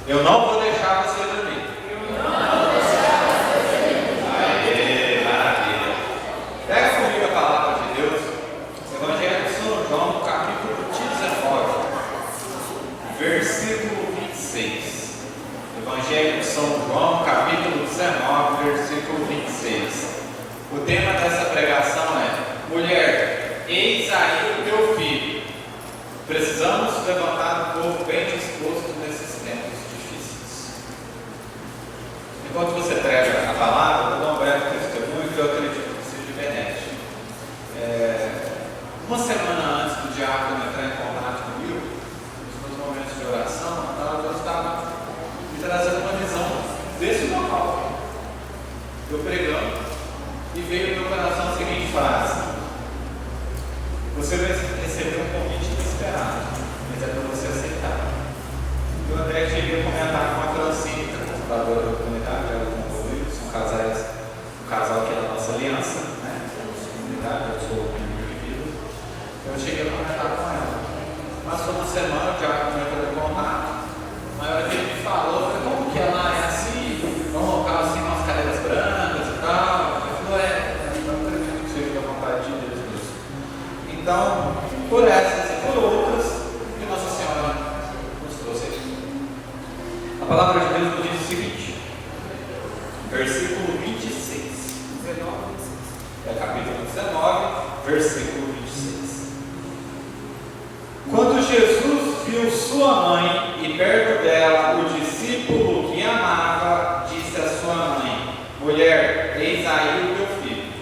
Eu não vou deixar você dormir. Aê, maravilha. Pega comigo a palavra de Deus, Evangelho de São João, capítulo 19, versículo 26. Evangelho de São João, capítulo 19, versículo 26. O tema dessa pregação é: mulher, eis aí o teu filho. Precisamos levantar um povo bem disposto nesses tempos difíceis. Enquanto você prega a palavra, eu vou dar um breve testemunho que eu acredito que seja benéfico. Uma semana antes do diácono entrar em contato comigo, nos meus momentos de oração, Deus estava me trazendo uma visão desse local. Eu pregando, e veio no meu coração a seguinte frase: você vai receber um convite inesperado, mas é para você aceitar. E o André cheguei a comentar com a Francine, que é consultadora da comunidade, ela concluiu, são casais, um casal que é da nossa aliança, né? Somos comunidade, eu sou o primeiro de vida. Eu cheguei a comentar com ela. Mas foi uma semana, o diácono entrou em contato. Na hora que ele me falou, eu falei: como que ela é assim? É um local assim, com as cadeiras brancas e tal. Ele falou: eu acredito que seja da vontade de Deus mesmo. Então, por essas e por outras, que Nossa Senhora nos trouxe aqui. A palavra de Deus nos diz o seguinte, versículo 26. É capítulo 19, versículo 26. Quando Jesus viu sua mãe e perto dela o discípulo que amava, disse à sua mãe: mulher, eis aí o teu filho.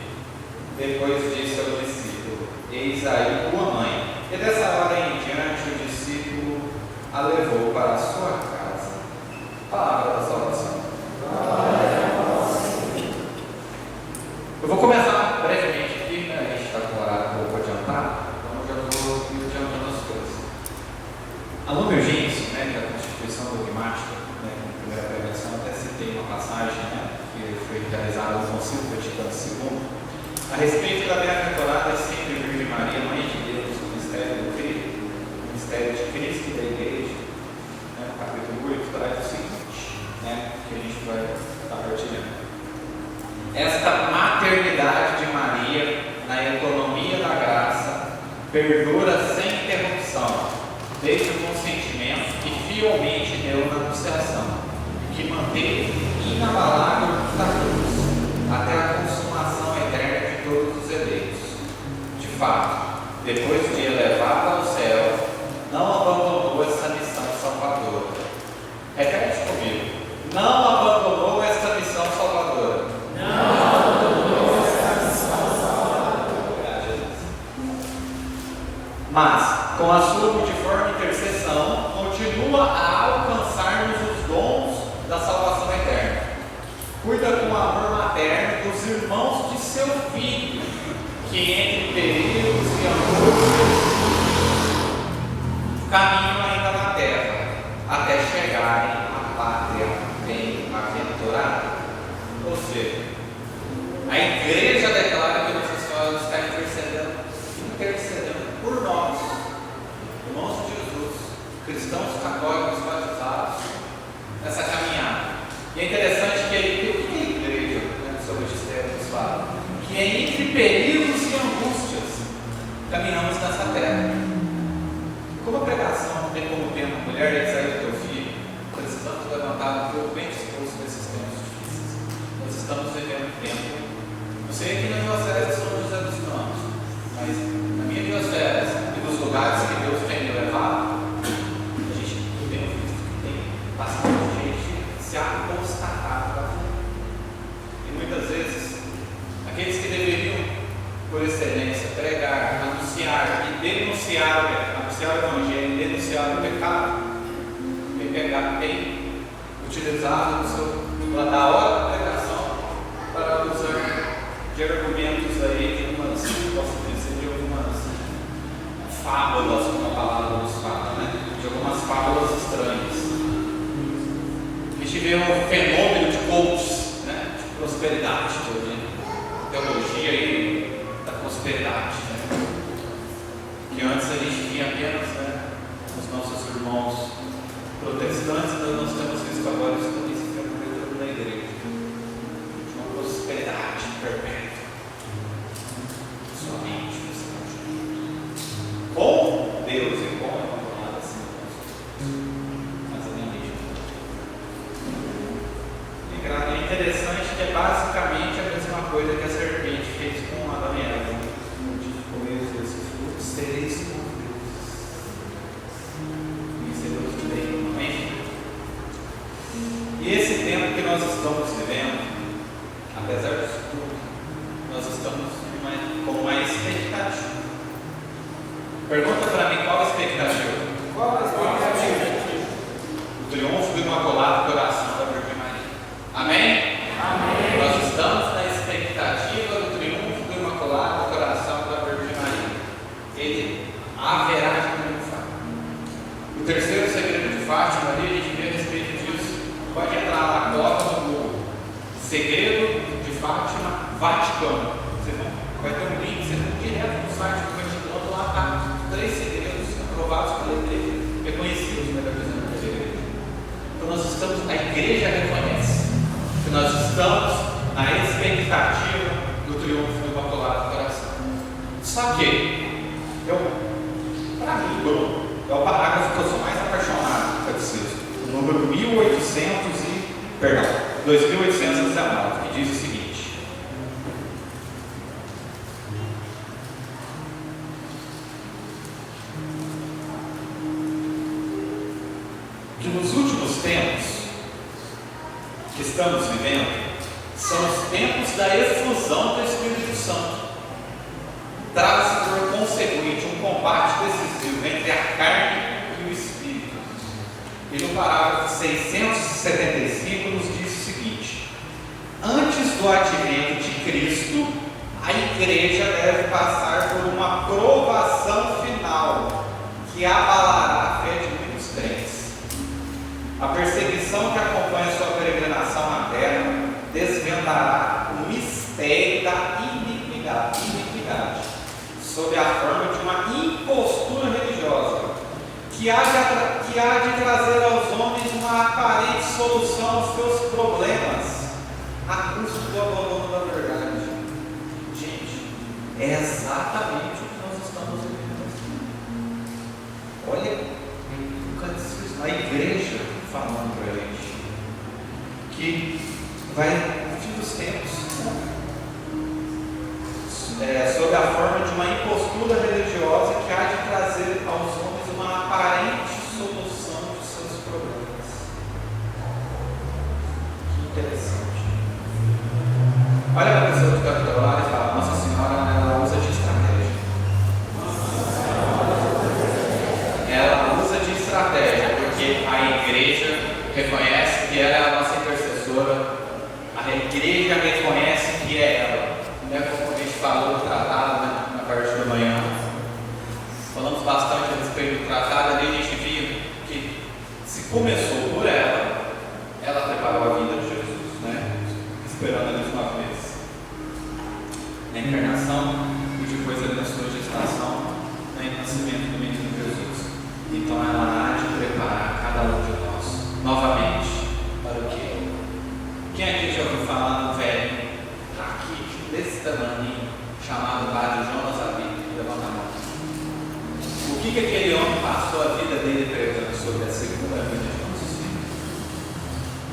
Depois disse ao discípulo: eis aí tua mãe. E dessa hora em diante o discípulo a levou para a sua casa. Palavra da salvação. Eu vou começar brevemente aqui, né? A gente está com o horário um pouco adiantado, então eu já vou ir adiantando as coisas. A Lumen Gentium, né, que é a Constituição Dogmática, né, na primeira pregação, até citei uma passagem, né, que foi realizada no Concílio Vaticano II, a respeito da bem-aventurada sempre Virgem Maria, Mãe de Deus, o mistério do Filho, o mistério de Cristo e da Igreja, né, no capítulo 8, traz o seguinte, né, que a gente vai estar partilhando. Esta maternidade de Maria na economia da graça perdura sem interrupção, desde o consentimento que fielmente deu na anunciação, que manteve inabalável da cruz, até a consumação eterna de todos os eleitos. De fato, depois de elevada ao céu, não abandonou essa missão salvadora. Repete comigo: não abandonou essa missão salvadora. Não abandonou essa missão salvadora. Mas, com a sua multiforme intercessão, continua a alcançar-nos os dons da salvação eterna. Cuida com amor materno dos irmãos de seu filho, que entre perigos e angústias caminham ainda na terra, até chegarem à pátria bem-aventurada. Ou seja, a igreja declara que Nossa Senhora está intercedendo por nós, irmãos de Jesus, cristãos católicos batizados, nessa caminhada. E é interessante que a igreja, né, sobre o magistério nos fala, que é entre perigos e angústias caminhamos nessa terra. Como a pregação tem como tema mulher, eis aí o teu filho, precisamos levantar um povo bem disposto nesses tempos difíceis. Nós estamos vivendo um tempo, não sei aqui na diocese de São José dos Campos, mas na minha diocese e nos lugares que Deus tem me levado, a gente tem visto que tem bastante gente se apostatado da fé. E muitas vezes, aqueles que deveriam, por excelência, pregar, anunciar e denunciar o Evangelho, denunciar o pecado, tem utilizado da hora da pregação para usar de argumentos aí, de algumas fábulas, como a palavra nos fala, né? De algumas fábulas estranhas. A gente vê um fenômeno de coaches, né? De prosperidade, de teologia aí da prosperidade, né? Que antes a gente via apenas, né, os nossos irmãos protestantes, nós temos interessante que é basicamente a mesma coisa que a serpente fez com Adão e Eva. No dia de comer desses frutos, sereis como deuses. Vencedores do bem, amém? E esse tempo que nós estamos vivendo, apesar disso tudo, nós estamos com uma expectativa. Pergunta para mim, qual a expectativa? Qual a expectativa? O triunfo do Imaculado Coração da Virgem Maria. Amém? Amém? Nós estamos na expectativa do triunfo do Imaculado Coração da Virgem Maria. Ele haverá de triunfar. O terceiro segredo de Fátima, ali a gente vê a respeito disso. Pode entrar lá, coloca no Google. Segredo de Fátima, Vaticano. Vai ter um link, você vai direto no site do Vaticano, lá está 3 segredos aprovados pela igreja, reconhecidos, melhor dizendo, pela igreja. Então nós estamos, a igreja reconhece que nós estamos na expectativa do triunfo do Imaculado Coração. Só que, para mim, Bruno, é o parágrafo que eu sou mais apaixonado do catecismo, o número 2819, que diz o seguinte: que nos últimos tempos que estamos vivendo são os tempos da efusão do Espírito Santo. Trata-se por conseguinte um combate decisivo entre a carne e o Espírito. E no parágrafo 675 nos diz o seguinte: antes do advento de Cristo, a igreja deve passar por uma provação final que abalará a fé de muitos crentes. A perseguição que acompanha sua peregrinação na terra desvendará o mistério da iniquidade, sob a forma de uma impostura religiosa, que há de trazer aos homens uma aparente solução aos seus problemas, a custo do abandono da verdade. Gente, é exatamente o que nós estamos vivendo. Olha o catecismo, a igreja falando para a gente que vai, no fim dos tempos, sob a forma de uma impostura religiosa que há de trazer aos homens uma aparente solução de seus problemas. Que interessante. Olha para a pessoa que está do lado e fala: Nossa Senhora, ela usa de estratégia. Ela usa de estratégia, porque a igreja reconhece que ela é a nossa intercessora, a igreja reconhece que é ela. Não é como a gente falou do tratado, né, na parte da manhã. Falamos bastante a respeito do tratado, ali a gente viu que se começou por ela, ela preparou a vida de Jesus, né, esperando ali os 9 meses. Na encarnação e depois ali na sua gestação, no nascimento do menino Jesus. Então ela há de preparar cada um de nós novamente para o quê? Quem aqui já ouviu falar no velho raquítico desse tamanho chamado Padre Jonas Abib? Levanta a mão. O que aquele homem passou a vida dele pregando sobre a segunda vida de nosso Senhor?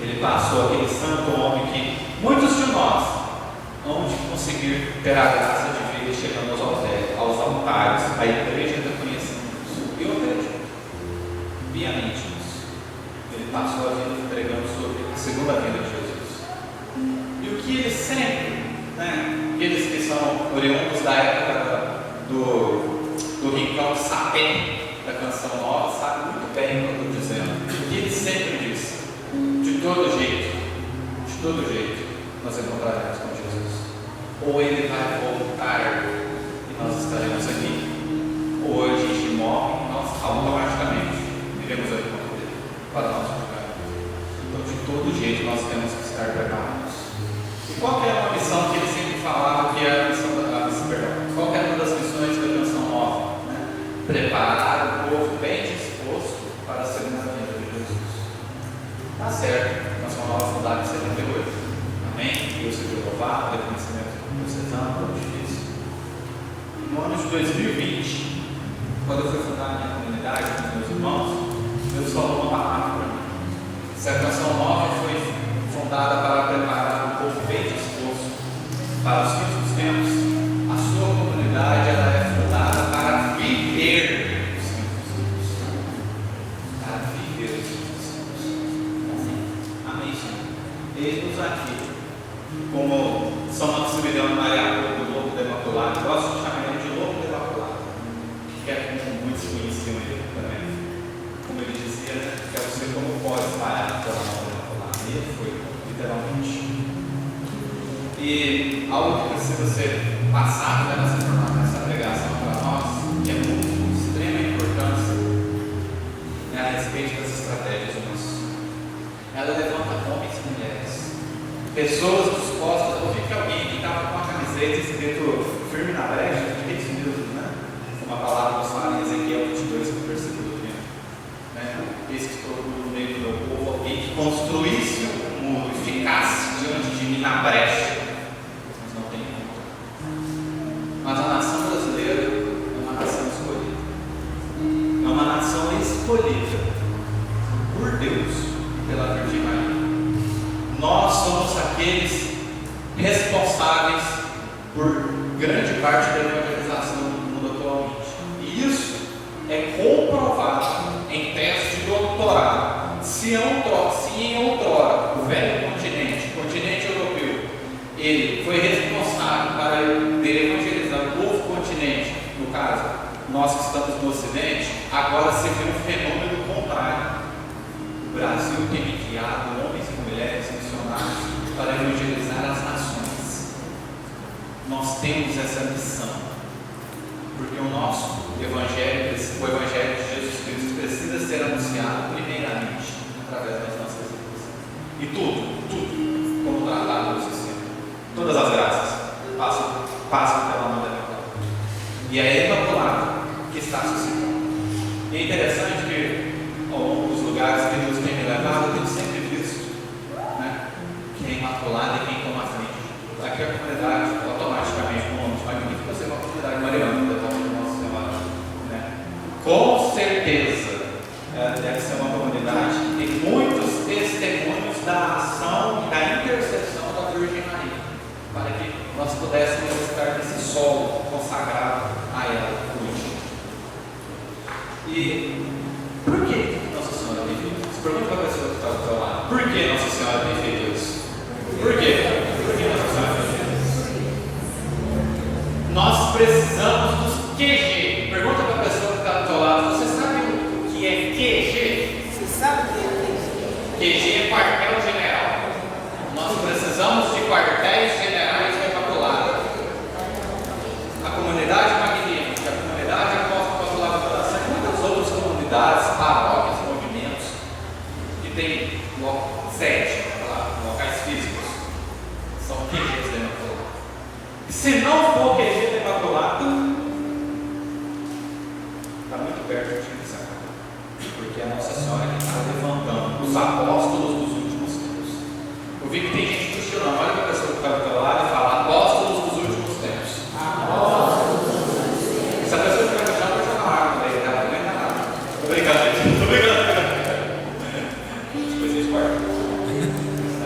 Ele passou, aquele santo homem que muitos de nós hão de conseguir ter a graça de ver chegando aos altares, a igreja reconhecendo isso. Eu acredito piamente nisso. Ele passou a vida pregando sobre a segunda vida de Jesus. E o que ele sempre, né, aqueles que são oriundos da época do rincão de Sapé, da Canção Nova, sabem muito bem o que eu estou dizendo. O que ele sempre disse: de todo jeito, nós encontraremos com Jesus. Ou ele vai voltar e nós estaremos aqui, ou a gente morre e nós automaticamente iremos ao encontro dele para o nosso lugar. Então, de todo jeito, nós temos que estar preparados. E qual que era uma missão que ele sempre falava que era a missão qual que era uma das missões da Canção Nova? Né? Preparar o povo bem disposto para a segunda vinda de Jesus. Tá certo, a Canção Nova fundada em 78. Amém? Deus seja louvado, reconhecimento diocesano, tão difícil. No ano de 2020, quando eu fui fundar a minha comunidade com os meus irmãos, Deus falou uma palavra para mim. Essa Canção Nova foi fundada para preparar eis-nos aqui, como São Maximiliano Maria do Lobo do Imaculado, gosto de chamar ele de Lobo do Imaculado, que é como muitos conheciam ele também. Como ele dizia, né? Que é você como pode espalhar pela mão do Imaculado. E ele foi, literalmente. E algo que precisa ser passado nessa pregação para nós, que é muito de extrema importância, é a respeito das estratégias humanas. Ela levanta homens e mulheres, pessoas dispostas. Eu vi que alguém que estava com uma camiseta escrito firme na brecha, que é isso mesmo, né? Uma palavra que fala em Ezequiel 22, versículo 30. Eis que estou no meio do meu povo, alguém que construísse um muro e ficasse diante de mim na brecha. Mas a nação brasileira é uma nação escolhida. É uma nação escolhida por Deus e pela Virgem Maria. Nós somos aqueles responsáveis por grande parte da evangelização do mundo atualmente. E isso é comprovado em teste de doutorado. Se em outrora o velho continente, o continente europeu, ele foi responsável para ter evangelizado o novo continente, no caso, nós que estamos no Ocidente, agora se vê um fenômeno contrário. O Brasil tem enviado homens e mulheres missionários para evangelizar as nações. Nós temos essa missão, porque o nosso Evangelho, o Evangelho de Jesus Cristo, precisa ser anunciado primeiramente através das nossas vidas. E tudo, como tratado no sistema. Todas as graças passam pela mão da Imaculada. E é a Imaculada que está suscitando. E é interessante que, ao longo dos lugares que Deus tem me levado, eu tenho sempre visto, né, que a Imaculada é quem toma a frente. Aqui a comunidade, automaticamente, com o nome de magnífico, você é uma comunidade mariana, da Nossa Senhora. Né? Com certeza, deve ser uma comunidade que tem muitos testemunhos da ação e da intercessão da Virgem Maria, para que nós pudéssemos estar nesse solo consagrado a ela hoje. E por que Nossa Senhora tem feito isso? Pergunta para a pessoa que está do seu lado. Por que Nossa Senhora tem feito isso? Por quê? Por que Nossa Senhora tem feito isso? Nós precisamos dos QG. Pergunta para a pessoa que está do seu lado. Você sabe o que é QG? Você sabe o que é QG? QG é quartel-general. Nós precisamos de quartéis generais da Imaculada. A comunidade magnífica, a comunidade apóstola Imaculada do Coração e muitas outras comunidades, paróquias, movimentos que tem sede, locais físicos, são QGs da Imaculada. E se não for QG da Imaculada, está muito perto de utilizar, porque é a Nossa Senhora que está levantando os apóstolos dos últimos tempos. Eu vi que tem gente questionando, olha para a pessoa que está do teu lado e fala: apóstolos dos últimos tempos. Se a pessoa estiver questionando, eu vou chamar a arma para ele, ela não é nada. Estou brincando, gente, estou brincando. Depois vocês cortam.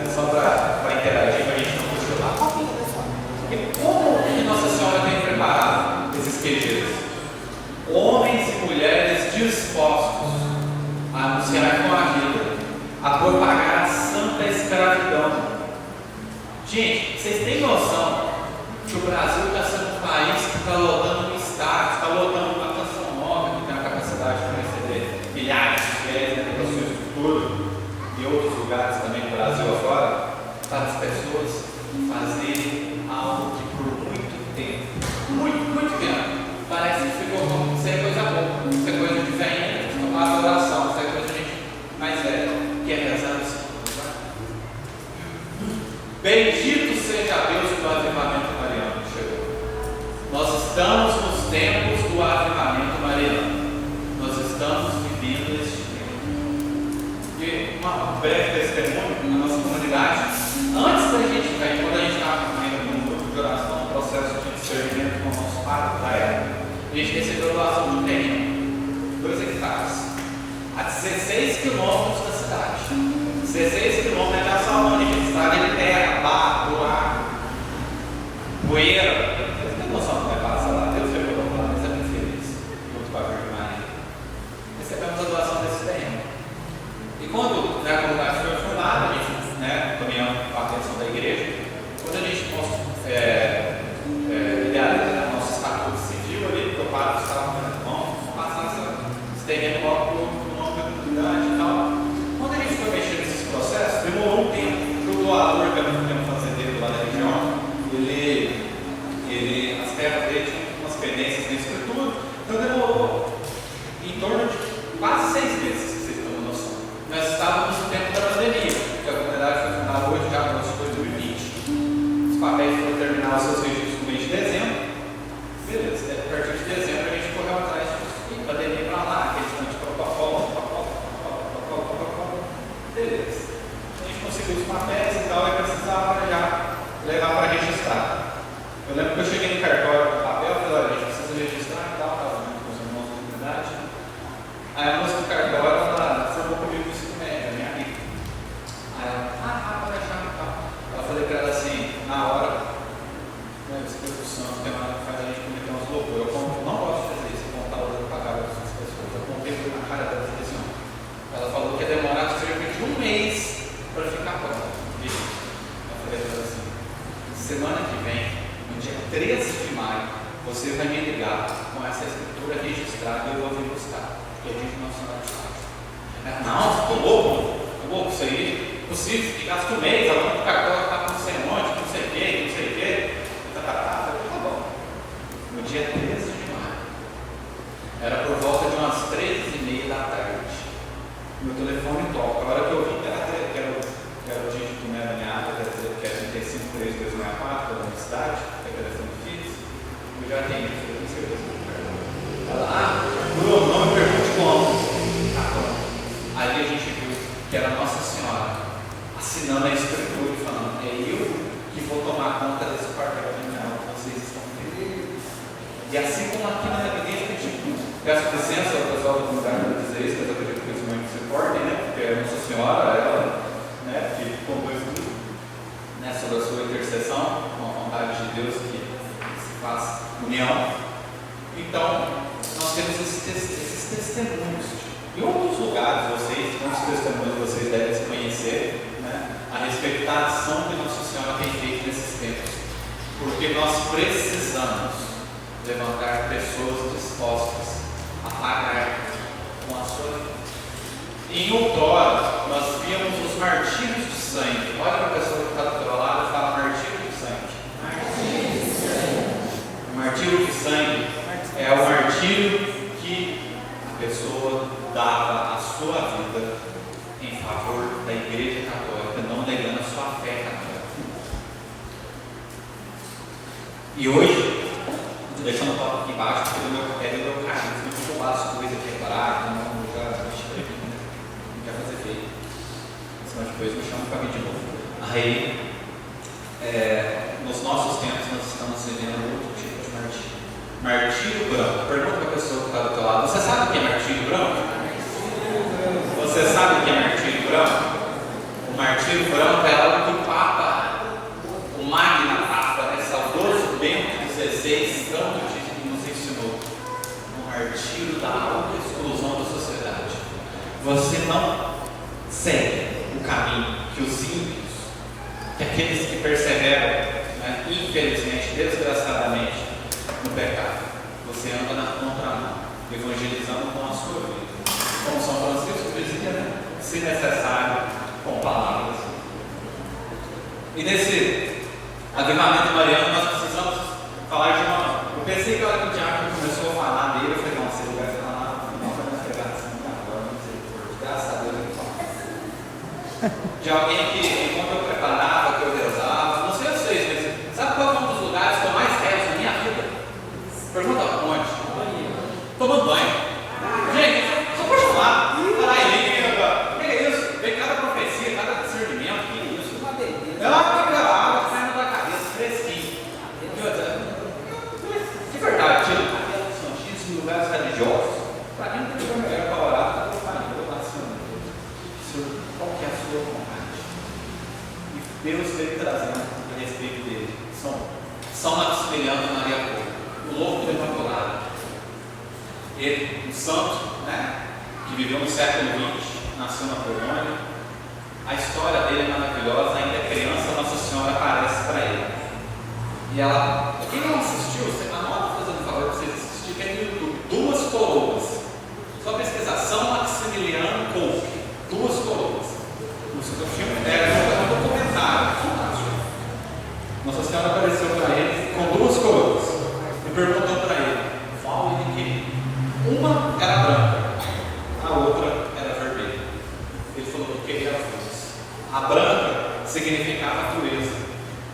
É só para interagir, para a gente não questionar. E como que Nossa Senhora tem preparado esses QGs? Homens e mulheres dispostos a anunciar com a vida, a propagar a santa escravidão. Gente, vocês têm noção que o Brasil está sendo um país que está lotando um estádio, está lotando uma canção nova, que tem a capacidade de receber milhares de fiéis, delegações do futuro e outros lugares também do Brasil afora, para as pessoas fazerem algo que por muito tempo, parece que ficou como ser coisa boa, ser coisa de velhinha, de tomar adoração, ser coisa de gente mais velha, que é rezar o Senhor. Bendito seja Deus do avivamento mariano que chegou. Nós estamos nos tempos do avivamento mariano. Nós estamos vivendo este tempo. E um breve testemunho na nossa comunidade. Antes da gente cair, quando a gente estava ainda num grupo de oração, no processo de discernimento com o nosso padre da época, a gente recebeu doação de um terreno, 2 hectares, a 16 quilômetros da cidade. 16 quilômetros é a Salônica, estrada de terra, barro, buraco, poeira. Vocês têm noção do que vai passar lá? Deus revelou lá, mas é muito feliz, junto com a Virgem Maria. Recebemos a doação desse terreno. E quando a comunidade foi fundada, a gente, caminhando terminar os seus registros no mês de dezembro. Beleza, a partir de dezembro a gente correu atrás de pandemia para lá, aquele tanto de protocolo. Beleza. A gente conseguiu os papéis e tal, e precisava já levar para registrar. Eu lembro que eu cheguei no cartório com o papel e falei, olha, a gente precisa registrar e tal, estava junto com os irmãos da comunidade. Aí a moça do cartório, ela formou comigo no ensino médio, minha amiga. Aí ela, pode achar e tal. Eu falei para ela assim, na hora, né, esse Espírito Santo tem uma faz a gente cometer umas loucuras. Eu não gosto de fazer isso, contar o dano pagar as pessoas. Eu contei na cara dela e falei assim, ela falou que ia demorar cerca de 1 mês para ficar pronta. Eu falei para ela assim, semana que vem, no dia 13 de maio, você vai me ligar com essa escritura registrada e eu vou vir buscar. Porque a gente não sabe de fato. Não, estou louco, isso aí, possível, que gasta 1 mês, a mão do cartório está com não sei onde, não sei o quê, tá bom. No dia 13 de maio, era por volta de umas 13h30 da tarde, meu telefone toca. A hora que eu vi que era o dígito não era alinhado, quer dizer, que é 353264, pela universidade, que é telefone fixo, eu já atendi, eu tenho certeza do cartão. Ela, Bruno, não me pergunte como. Tá bom. Aí a gente viu que era Nossa Senhora assinando a escritura e falando, é eu que vou tomar conta desse quartel criminal que vocês estão vendo. E assim como aqui na gabinete, peço licença ao pessoal da comunidade para dizer isso, mas eu acredito que eles muito se importem, né? Porque é Nossa Senhora, ela, né, que compôs tudo, né, sobre a sua intercessão, com a vontade de Deus que se faz união. Então, nós temos esses testemunhos. Em outros lugares, muitos testemunhos vocês devem se conhecer, né, a respeito da ação que Nossa Senhora tem feito nesses tempos. Porque nós precisamos levantar pessoas dispostas a pagar com a sua vida. Em outrora, nós víamos os martírios de sangue. Olha para a pessoa que está do teu lado e fala martírio de sangue. Martírio de sangue. O martírio de sangue é o martírio que a pessoa dava a sua vida em favor da Igreja Católica, não negando a sua fé católica. E hoje, deixando o papo aqui embaixo, porque é do meu carinho, se eu faço coisa aqui reparar, então eu já não quero fazer feio. Senão depois me chamo para mim de novo. Aí, nos nossos tempos, nós estamos vivendo outro tipo de martírio. Martírio branco. Pergunta para a pessoa que está do teu lado, você sabe o que é martírio branco? Você sabe o que é martírio branco? O martírio branco é algo que o Papa, o Magna Papa, saudoso Bento XVI, tanto nos ensinou. O martírio da auto-exclusão da sociedade. Você não segue o caminho que os ímpios, que aqueles que perseveram, né, infelizmente, desgraçadamente, no pecado. Você anda na contramão, evangelizando com a sua vida. Como São Francisco dizia, né? Se necessário, com palavras. E nesse avivamento mariano, nós precisamos falar de uma. Eu pensei que a hora que o Tiago começou a falar dele, eu falei, nossa, ele vai falar, não vai me pegar assim agora, não sei por. Graças a Deus ele fala. De alguém que, enquanto eu preparava, que eu rezava, não sei vocês, mas sabe qual é um dos lugares que eu mais rezo na minha vida? Pergunta onde? Tomando banho. Gente, só pode falar. Parar em língua. O que é isso? Vem cada profecia, cada discernimento. O que é isso? Uma beleza. Ela fica a água saindo da cabeça, fresquinho. De verdade, tira o cabelo do santíssimo em lugares religiosos. Para mim, não tem coisa melhor para orar do que o família. Eu faço Senhor, qual que é a sua vontade? E Deus veio trazendo a respeito dele. São Maximiliano Maria Couto, o louco do Imaculado. Ele, um santo, né, que viveu no século XX, nasceu na Polônia. A história dele é maravilhosa. Ainda criança, Nossa Senhora aparece para ele. E ela, quem não assistiu, você anota fazendo favor para vocês assistirem, que é no YouTube, Duas Coroas. Só pesquisar, São Maximiliano Couto, Duas Coroas. O filme era um documentário, fantástico. Nossa Senhora apareceu para ele com 2 coroas e perguntou para ele, qual e de quê? Uma era branca, a outra era vermelha. Ele falou que queria as duas. A branca significava pureza,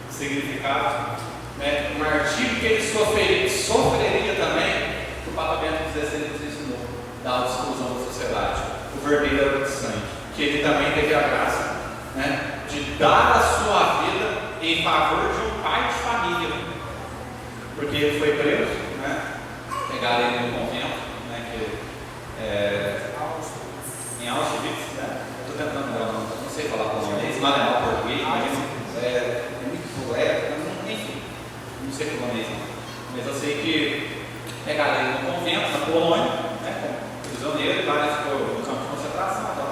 significava, né, o martírio que ele sofreria também, que o Papa Bento XVI nos ensinou, da autoexclusão da sociedade, o vermelho de sangue, que ele também teve a graça, né, de dar a sua vida em favor de um pai de família, porque ele foi preso, né, pegaram ele no convento, né, em Auschwitz, né, estou tentando lembrar, não sei falar polonês, não é português, mas enfim, não sei polonês não, mas eu sei que pegaram ele no convento, na Polônia, né, como prisioneiro, vários foram no campo de concentração, tal.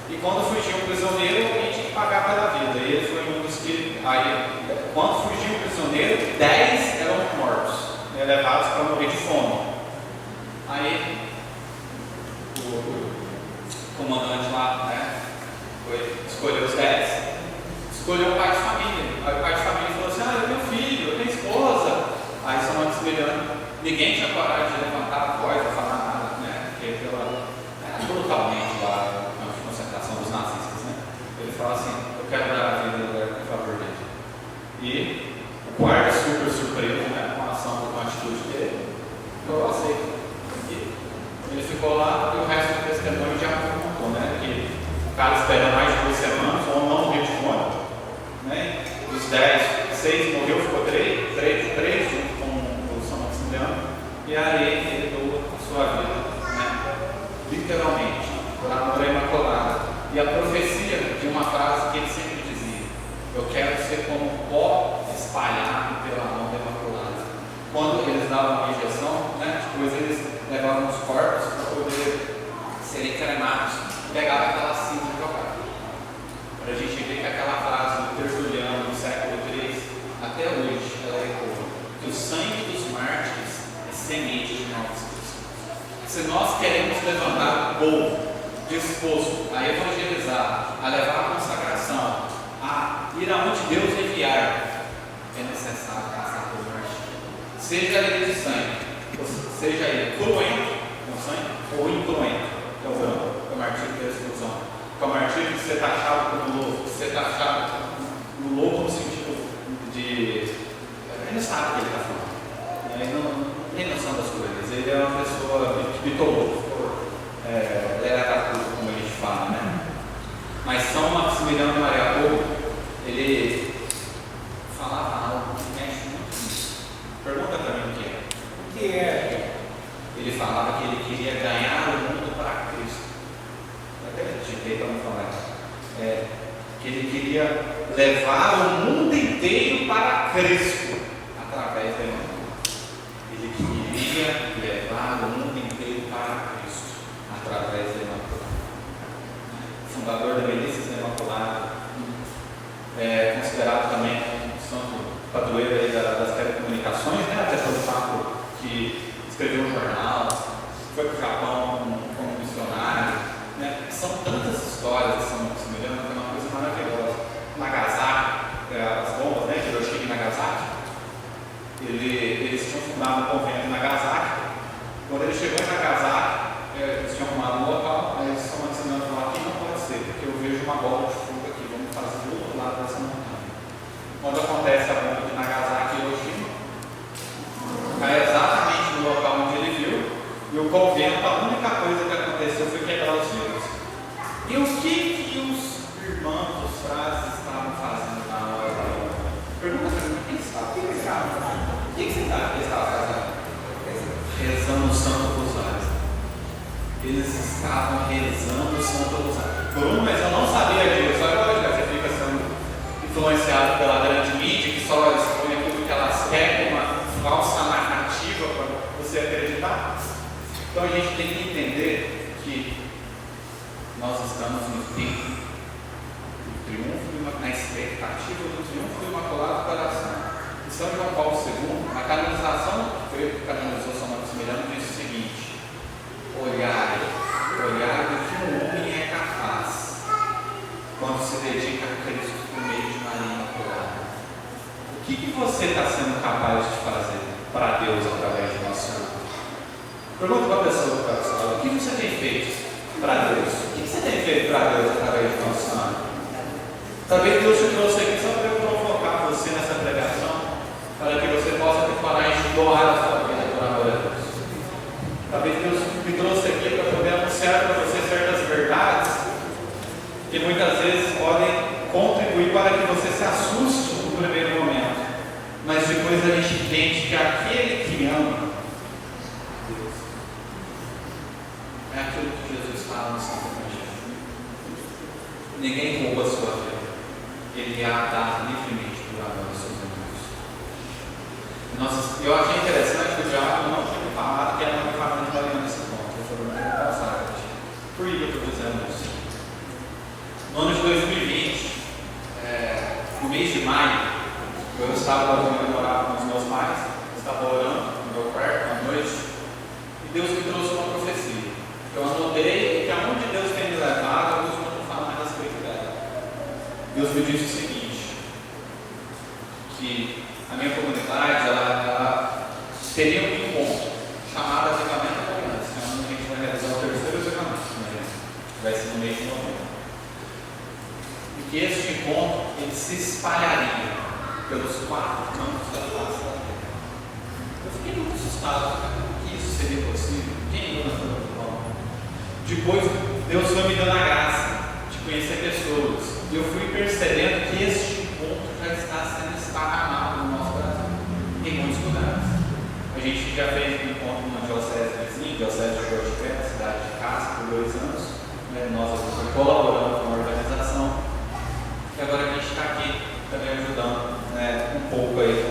E quando fugiu um prisioneiro, alguém tinha que pagar pela vida. E ele foi um dos que. Aí, quando fugiu um prisioneiro, 10 eram mortos, né, levados para morrer de fome. Aí, o comandante lá, né, escolheu os 10, escolheu o pai de família. Aí o pai de família falou assim: eu tenho filho, eu tenho esposa. Aí São Maximiliano, ninguém tinha coragem de levantar a voz, de falar nada, né, porque era brutalmente lá a concentração dos nazistas, né. Ele falou assim: eu quero dar a vida em favor dele. E o guarda, super surpreso, né, com a ação, com a atitude dele, eu aceito. E ele ficou lá e o resto do testemunho já contou, né, que o cara espera mais de 2 semanas, o homem não morreu de fome, né, dos 10, 6 morreu, ficou 3 junto com o São Maximiliano, e aí ele doou a sua vida, né, literalmente, por amor à Imaculada. E a profecia de uma frase que ele sempre dizia: eu quero ser como pó espalhado pela mão da Imaculada. Quando eles davam a injeção, né, depois eles levavam os corpos para poder serem cremados, pegavam aquela cinza e jogavam. Para a gente ver que aquela frase do Tertuliano do século III, até hoje, ela ecoa, que o sangue dos mártires é semente de novos cristãos. Se nós queremos levantar o povo disposto a evangelizar, a levar a consagração, a ir aonde Deus enviar, é necessário passar por martírio. Seja ele de sangue, seja ele cruento com sangue ou incruento, que é o branco, é o martírio da exclusão, que é o martírio de ser taxado como louco, de ser taxado no louco no sentido de. Ele não sabe o que ele está falando, ele não tem noção das coisas, ele é uma pessoa bitolou. Ele era católico, como a gente fala, né? Mas São Maximiliano de Mariapol, ele falava algo que mexe muito nisso. Pergunta para mim o que é. O que é? Ele falava que ele queria ganhar o mundo para Cristo. Eu até digitei para não falar isso. Que ele queria levar o mundo inteiro para Cristo através da Imaculada. Ele queria levar o mundo inteiro para Cristo através da Imaculada. Fundador da Milícia da Imaculada, considerado também um santo padroeiro aí das telecomunicações, né? Até pelo fato que escreveu um jornal, foi para o Japão como missionário, né? São tantas histórias de São Maximiliano que é uma coisa maravilhosa. Nagasaki, as bombas, né? Hiroshima e Nagasaki, eles tinham fundado um convento em Nagasaki. Quando ele chegou em Nagasaki, eles tinham arrumado um local, aí eles estão ensinando lá: aqui não pode ser, porque eu vejo uma bola de fogo aqui, vamos fazer do outro lado dessa montanha. Quando acontece a bomba de Nagasaki e Hiroshima, cai exatamente no local onde ele viu, e o convento, a única coisa que aconteceu foi quebrar os gelos. E o que os irmãos, os frades, estavam fazendo na hora da hora? Pergunta para mim: o que você estava fazendo? Rezando o Santo Rosário. Eles estavam rezando o Santo Rosário. Bruno, mas eu não sabia disso. Olha hoje, você fica sendo influenciado pela grande mídia, que só expõe aquilo que elas querem, uma falsa narrativa para você acreditar. Então a gente tem que entender que nós estamos no tempo do triunfo, na expectativa do triunfo do Imaculado Coração. E São João Paulo II, na canonização que canonizou São Maximiliano, diz o seguinte: olhar do que um homem é capaz quando se dedica a Cristo por meio de Maria Imaculada. O que você está sendo capaz de fazer para Deus através de Nosso Senhor? Pergunta para a pessoa que está do seu lado: o que você tem feito para Deus? O que você tem feito para Deus através de Nosso Senhor? Talvez Deus te trouxe aqui só para eu provocar você nessa pregação se assuste no primeiro momento, mas depois a gente entende que aquele que ama Deus é aquilo que Jesus fala no Santo Evangelho. Ninguém rouba a sua vida, Ele a dá livremente por amor aos seus amigos. Eu achei interessante que o diabo não tinha falado que era uma família de Mariana nesse ponto. Eu falei, não é passagem. Por que eu estou dizendo isso? No ano de 2020, no mês de maio, eu estava orando com os meus pais, eu estava orando no meu quarto à noite, e Deus me trouxe uma profecia. Eu anotei que aonde Deus tem me levado, Deus não fala mais a respeito dela. Deus me disse o seguinte, que a minha comunidade, ela teria um encontro chamado Avivamento da Aliança, que é onde a gente vai realizar o terceiro avivamento, né? Vai ser no mês de novembro. E que este encontro, ele se espalharia pelos 4 cantos da face da terra. Eu fiquei muito assustado, que isso seria possível? Quem não foi? Depois, Deus foi me dando a graça de conhecer pessoas, e eu fui percebendo que este encontro já está sendo esparramado no nosso Brasil, em muitos lugares. A gente já fez um encontro numa diocese vizinha, diocese de Jorge Pé, cidade de Casca, por 2 anos. Nós colaboramos com a organização, e agora a gente está aqui também ajudando um pouco aí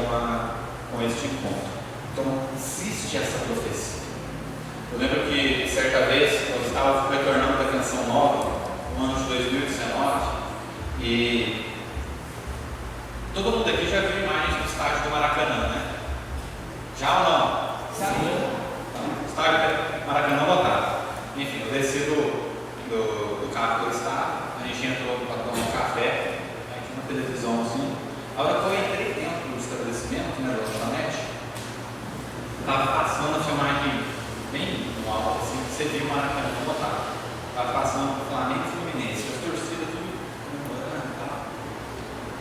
com este encontro. Então, existe essa profecia. Eu lembro que certa vez nós estávamos retornando da Canção Nova, no ano de 2019, e todo mundo aqui já viu imagens do estádio do Maracanã, né? Já ou não? Sim. Então, estádio do Maracanã lotado. Enfim, eu desci do carro do estádio, a gente entrou para tomar um café, aqui uma televisãozinha. A hora que eu entrei dentro do estabelecimento, da lanchonete, estava passando a filmagem bem no alto, assim, você viu o Maracanã lotado. Estava passando o Flamengo e Fluminense, as torcidas tudo comemorando e tal.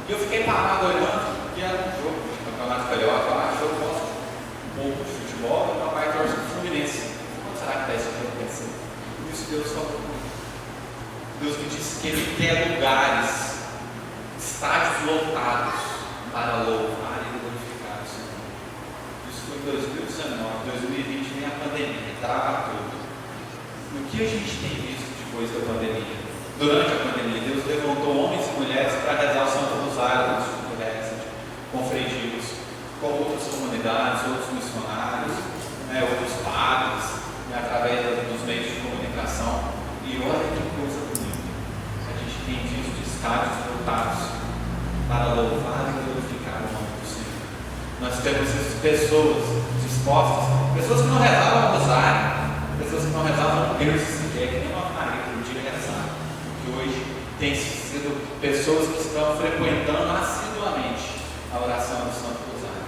E eu fiquei parado olhando, que era um jogo de campeonato carioca, lá, jogo um pouco de futebol, e meu pai torce para o Fluminense. Como será que está isso acontecendo? E isso Deus falou comigo. Deus me disse que Ele quer lugares, estádios lotados, para louvar e glorificar o Senhor. Isso foi em 2019, 2020 vem a pandemia, trava tudo. O que a gente tem visto depois da pandemia? Durante a pandemia, Deus levantou homens e mulheres para rezar o Santo Rosário, com fradios, com outras comunidades, outros missionários, outros padres, através dos meios de comunicação. E olha que coisa bonita. A gente tem visto estádios lotados para louvar e glorificar o nome do Senhor. Nós temos pessoas dispostas, pessoas que não rezavam o rosário, pessoas que não rezavam o berço sequer, que nem uma Maria que podia rezar, que hoje tem sido pessoas que estão frequentando assiduamente a oração do Santo Rosário.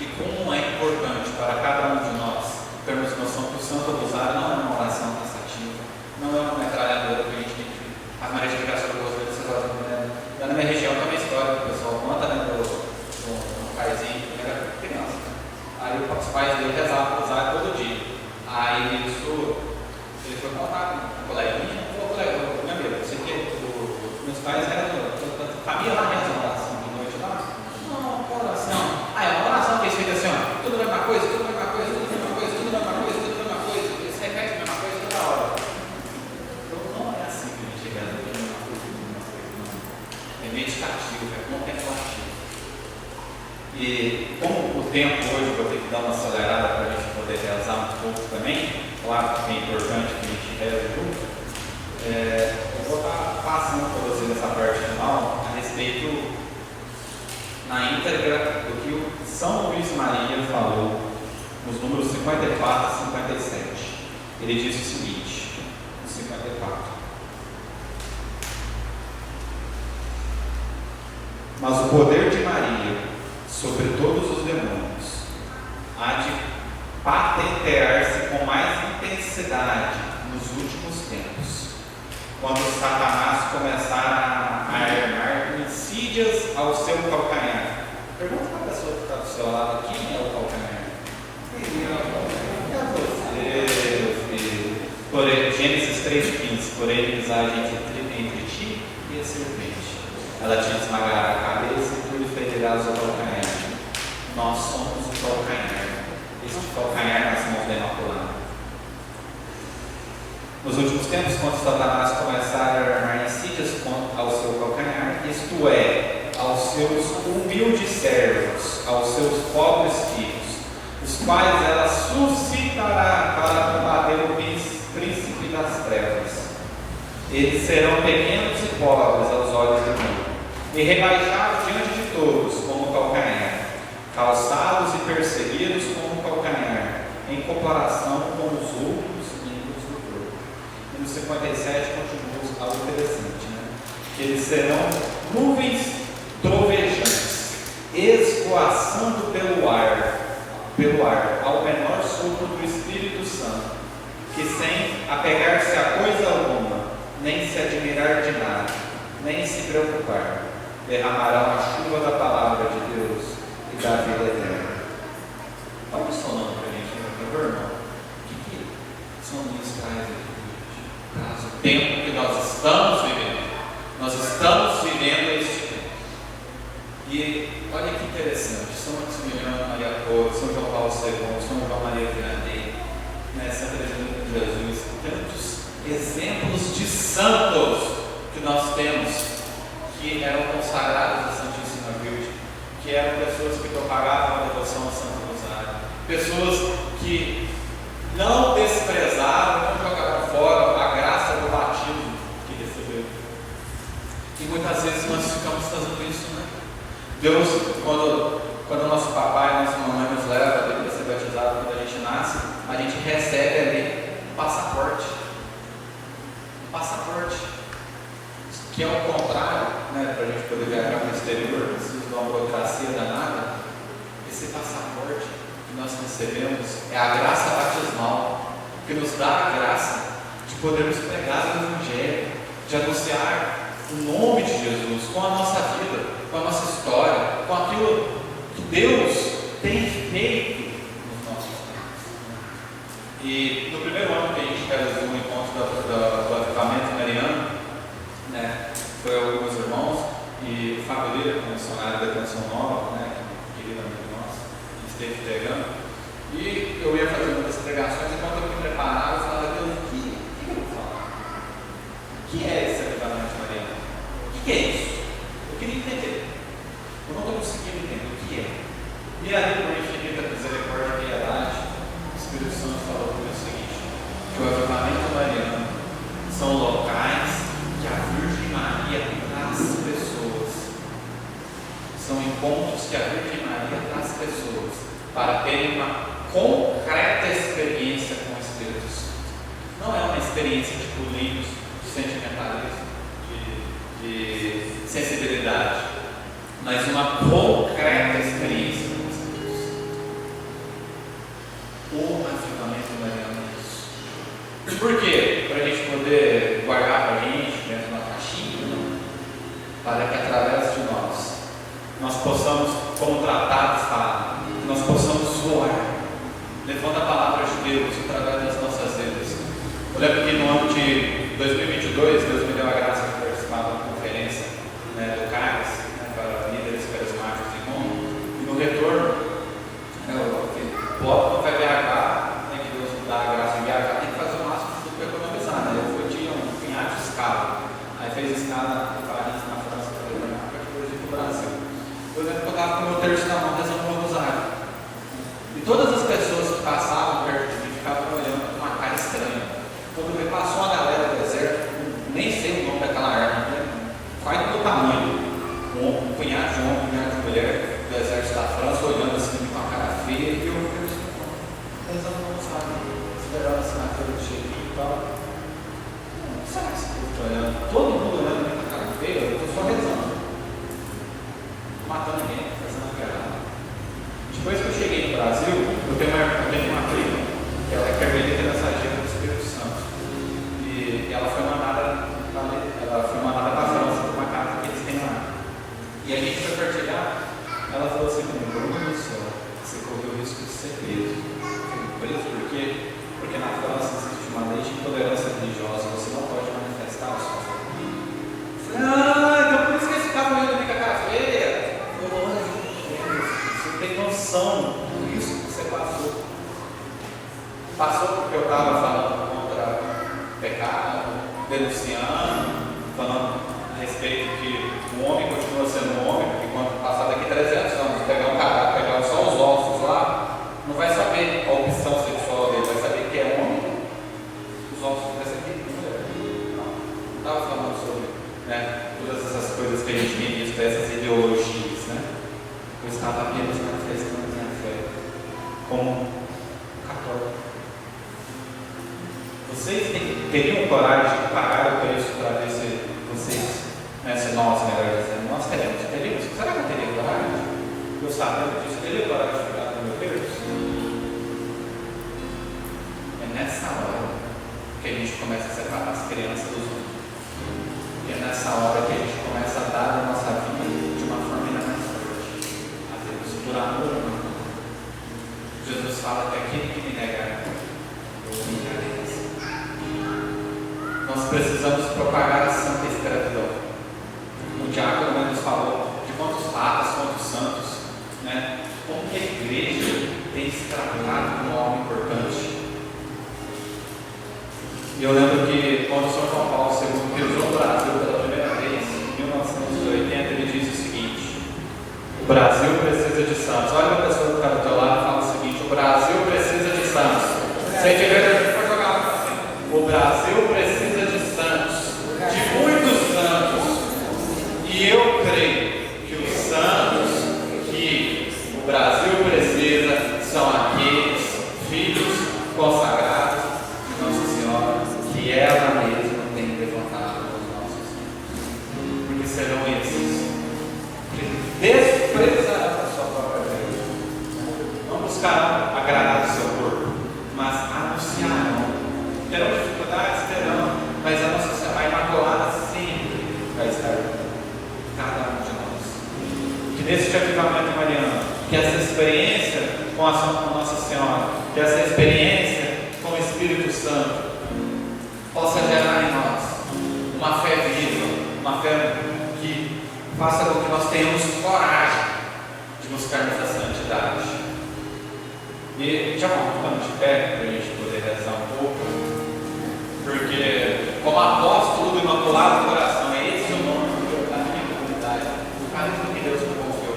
E como é importante para cada um de nós termos noção que o Santo Rosário não é uma oração cansativa, não é uma metralhadora que a gente tem que. As Marias de Graça do Rosário, vocês gostam, né? Na minha região tem uma história que o pessoal conta, né? Um paizinho que era criança. Aí os pais dele rezavam o rosário todo dia. Aí ele foi contar com o coleguinha, minha amiga, você que meus pais eram, a família lá reza uma oração de noite lá? Não, qual oração? É uma oração que eles ficam assim, ó, tudo a mesma coisa, tudo a mesma coisa, tudo a mesma coisa, tudo a mesma coisa, tudo a mesma coisa, eles repetem a mesma coisa toda hora. Então não é assim que a gente reza a mesma coisa, é meditativo, é contemplativo. E como o tempo hoje, vou ter que dar uma acelerada para a gente poder rezar um pouco também, claro que é importante que a gente reze junto, eu vou estar passando para vocês essa parte final a respeito, na íntegra, do que o São Luís Maria falou nos números 54 e 57. Ele diz o seguinte, no 54. Mas o poder de Maria sobre todos os demônios há de patentear-se com mais intensidade nos últimos tempos, quando Satanás começar a armar insídias ao seu calcanhar. Pergunta para a pessoa que está do seu lado, quem é o calcanhar? É você, meu filho. Gênesis 3,15, por ele pisagem entre ti e a serpente. Ela te esmagará a cabeça e tu lhe ferirás o calcanhar. Nós somos o calcanhar. Este calcanhar nas mãos da Imaculada. Nos últimos tempos, quando Satanás começar a armar insídias ao seu calcanhar, isto é, aos seus humildes servos, aos seus pobres filhos, os quais ela suscitará para combater o príncipe das trevas. Eles serão pequenos e pobres aos olhos do mundo, e rebaixados diante de todos como calcanhar, calçados e perseguidos como calcanhar, em comparação com os outros membros do corpo. E no 57 continua algo interessante, né? Que eles serão nuvens trovejantes, esvoaçando pelo ar, ao menor sopro do Espírito Santo, que sem apegar-se a coisa alguma, nem se admirar de nada, nem se preocupar, derramarão a chuva da palavra de Deus e da vida eterna. Olha só o nome para a gente, por favor, irmão. O que São Luís traz aqui? Traz o tempo que nós estamos vivendo. Nós estamos vivendo este tempo. E olha que interessante, São Maximiliano Maria Couto, São João Paulo II, São João Maria Vianney, Santa Teresa de Jesus, tantos exemplos de santos que nós temos, que eram consagrados à Santíssima Virgem, que eram pessoas que propagavam a devoção ao Santo Rosário, pessoas que não desprezaram, não jogaram fora a graça do batismo que receberam. E muitas vezes nós ficamos fazendo isso, né? Deus, quando nosso papai e nossa mamãe nos leva para ser batizado, quando a gente nasce, a gente recebe ali um passaporte. Que é o contrário, né, para a gente poder viajar para o exterior, precisa de uma burocracia danada. Esse passaporte que nós recebemos é a graça batismal, que nos dá a graça de podermos pregar o Evangelho, de anunciar o nome de Jesus com a nossa vida, com a nossa história, com aquilo que Deus tem feito nos nossos tempos. E no primeiro ano que a gente realizou o encontro do avivamento mariano, né, foi alguns irmãos e o Fábio Lira, missionário da Canção Nova, né, querido amigo nosso, que esteve pregando, e eu ia fazer uma das pregações, e quando eu me preparava, eu falava: Deus, o que eu vou falar? O que é esse avivamento mariano? O que é isso? Eu queria entender. Eu não estou conseguindo entender o que é. E ali, por infinita misericórdia e piedade, o Espírito Santo falou para mim o seguinte: que o avivamento mariano são locais que a Virgem Maria traz pessoas. São encontros que a Virgem Maria traz pessoas para terem uma concreta experiência com o Espírito Santo. Não é uma experiência tipo livros, de sentimentalismo, de sensibilidade, mas uma concreta experiência com o Espírito Santo. O avivamento mariano é isso. Por quê? Para a gente poder guardar para a gente dentro de uma caixinha, não? Para que através de nós possamos, como tratado está, nós possamos voar, levando a palavra de Deus através das nossas vidas. Eu lembro que no ano de 2022, Deus me deu a graça de participar de uma conferência, né, do CARES, né, para líderes carismáticos em Roma, e no retorno, o povo não vai viajar, né, que Deus nos dá a graça de viajar, tem que fazer o máximo de tudo para economizar, né? Eu tinha um punhado de escala, aí fez escala em Paris, na França, para depois ir para o Brasil. Eu lembro que eu estava com o meu terço na mão, rezando o meu rosário, e todas as pessoas que passavam perto de mim ficavam olhando com uma cara estranha. Quando me passou uma galera do deserto, nem sei o nome daquela árvore, né? Quase do meu tamanho, um punhado de homem, um punhado de mulher do exército da França, olhando assim com a cara feia, e eu fiquei assim, rezando o meu rosário, esperando a assinatura do cheirinho e tal. Será que esse povo está olhando? Todo mundo olhando com a cara feia, eu estou só rezando. Matando ninguém, fazendo guerra. Depois que eu cheguei no Brasil, eu tenho uma prima, que ela é carmelita mensageira do Espírito Santo. E ela foi mandada para a França, para uma casa que eles têm lá. E a gente foi partilhar, ela falou assim comigo: Bruno do céu, você correu o risco de ser preso. Eu falei: preso por quê? Porque na França existe uma lei de intolerância religiosa, você não pode manifestar a sua fé. que o homem continua sendo um homem, porque quando passar daqui 300 anos, pegar um cadáver, pegar só os ossos lá, não vai saber a opção sexual dele, vai saber que é homem, os ossos vai saber que é mulher. Não estava falando sobre, né, todas essas coisas que a gente tem visto, essas ideologias, né? Eu estava apenas manifestando minha fé como católico. Vocês teriam coragem de pagar o preço para ver se vocês, né, se nós, melhor dizendo, nós teríamos? Será que eu teria coragem? Eu sabendo disso, teria coragem de pagar o meu preço? É nessa hora que a gente começa a separar as crianças dos outros. E é nessa hora que a gente começa a dar a nossa vida de uma forma ainda mais forte. A Deus, por amor. Jesus fala que aquele que me negar, eu me negarei. Nós precisamos propagar a santa escravidão. O diácono nos falou de quantos papas, quantos santos, né? Como que a igreja tem escravizado um homem importante. E eu lembro que quando São João Paulo II pisou no Brasil pela primeira vez, em 1980, ele disse o seguinte: o Brasil precisa de santos. Olha a pessoa que está do teu lado e fala o seguinte: o Brasil precisa de santos. Se a igreja for jogar para cima, o Brasil precisa de santos, de muitos santos. E eu creio que os santos que o Brasil precisa são aqueles filhos consagrados de Nossa Senhora, que ela mesma tem levantado aos nossos filhos. Porque serão esses que desprezarão a sua própria vida. Não buscarão agradar o seu corpo, mas anunciarão. Terão dificuldades, terão, mas a Nossa Senhora, a Imaculada, sempre vai estar junto. Cada um de nós. Que nesse avivamento mariano, que essa experiência com a Nossa Senhora, que essa experiência com o Espírito Santo possa gerar em nós uma fé viva, uma fé que faça com que nós tenhamos coragem de buscarmos a santidade. E já vamos de pé para a gente poder rezar um pouco, porque como apóstolo do Imaculado Coração, é esse o nome da minha comunidade, o carisma que Deus me confiou.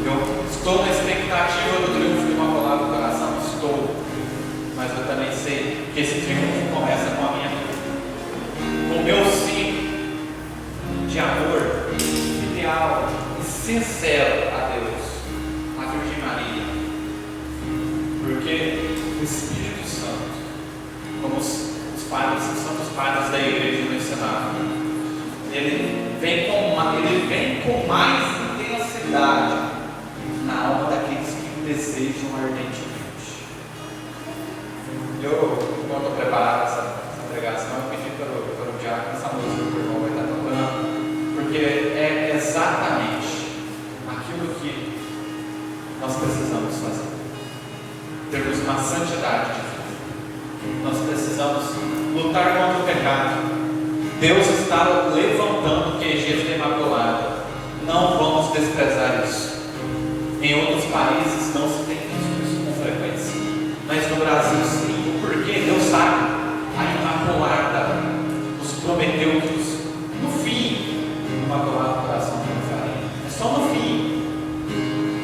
Eu estou na expectativa do triunfo do Imaculado Coração, estou, mas eu também sei que esse triunfo começa com a minha vida, com o meu sim de amor ideal e sincero a Deus, a Virgem Maria, porque o Espírito Santo, como os santos padres da igreja no ensinaram, ele vem com mais intensidade na alma daqueles que o desejam ardentemente. Quando eu preparava essa pregação, eu pedi para o diácono essa música que o irmão vai estar tocando, porque é exatamente aquilo que nós precisamos fazer. Termos uma santidade de vida. Nós precisamos lutar contra o pecado. Deus está levantando QGs da Imaculada. Não vamos desprezar isso. Em outros países não se tem visto isso com frequência, mas no Brasil sim, porque Deus sabe, a Imaculada nos prometeu que no fim, o Imaculado Coração triunfaria. É só no fim,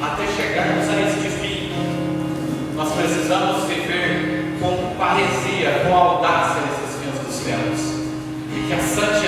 até chegarmos a este fim, nós precisamos viver com paresia, com audácia nesses fins dos tempos, e que a santidade